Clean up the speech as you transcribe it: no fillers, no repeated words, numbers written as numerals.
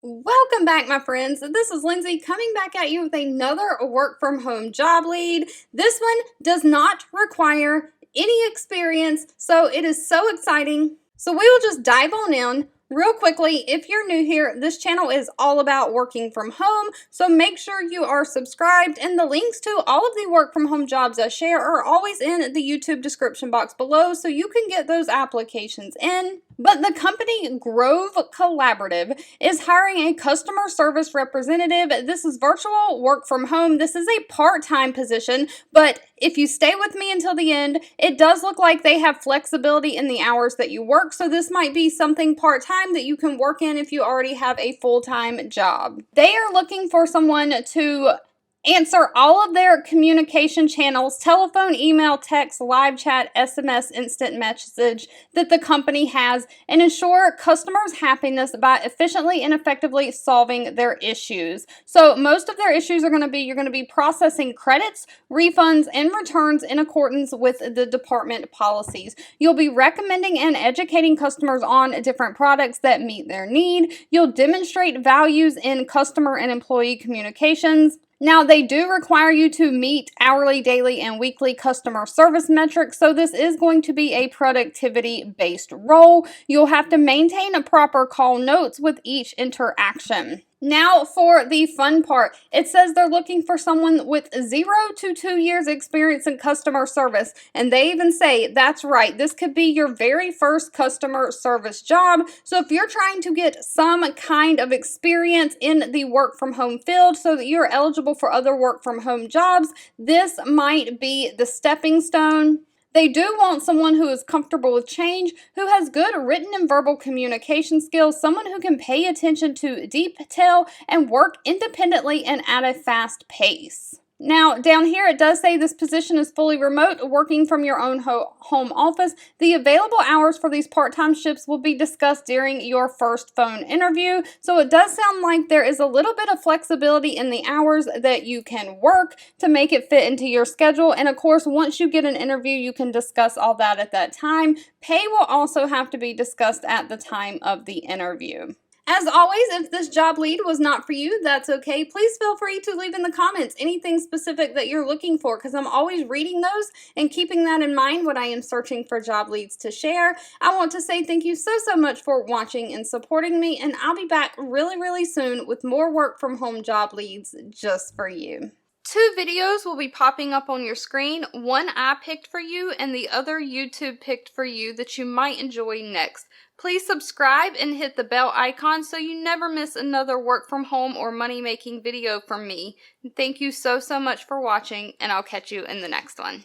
Welcome back, my friends. This is Lindsay coming back at you with another work from home job lead. This one does not require any experience, so it is so exciting. So we will just dive on in real quickly. If you're new here, this channel is all about working from home, so make sure you are subscribed, and the links to all of the work from home jobs I share are always in the YouTube description box below, so you can get those applications in. But the company Grove Collaborative is hiring a customer service representative. This is virtual work from home. This is a part-time position, but if you stay with me until the end, it does look like they have flexibility in the hours that you work, so this might be something part-time that you can work in if you already have a full-time job. They are looking for someone to answer all of their communication channels: telephone, email, text, live chat, SMS, instant message that the company has, and ensure customers' happiness by efficiently and effectively solving their issues. So most of their issues are going to be, you're going to be processing credits, refunds, and returns in accordance with the department policies. You'll be recommending and educating customers on different products that meet their need. You'll demonstrate values in customer and employee communications. Now, they do require you to meet hourly, daily, and weekly customer service metrics, so this is going to be a productivity-based role. You'll have to maintain a proper call notes with each interaction. Now for the fun part. It says they're looking for someone with 0 to 2 years experience in customer service. And they even say, that's right, this could be your very first customer service job. So if you're trying to get some kind of experience in the work from home field so that you're eligible for other work from home jobs, this might be the stepping stone. They do want someone who is comfortable with change, who has good written and verbal communication skills, someone who can pay attention to detail and work independently and at a fast pace. Now, down here it does say this position is fully remote, working from your own home office. The available hours for these part-time shifts will be discussed during your first phone interview. So it does sound like there is a little bit of flexibility in the hours that you can work to make it fit into your schedule. And of course, once you get an interview, you can discuss all that at that time. Pay will also have to be discussed at the time of the interview. As always, if this job lead was not for you, that's okay. Please feel free to leave in the comments anything specific that you're looking for, because I'm always reading those and keeping that in mind when I am searching for job leads to share. I want to say thank you so much for watching and supporting me, and I'll be back really soon with more work from home job leads just for you. 2 videos will be popping up on your screen. One I picked for you and the other YouTube picked for you that you might enjoy next. Please subscribe and hit the bell icon so you never miss another work from home or money making video from me. Thank you so much for watching, and I'll catch you in the next one.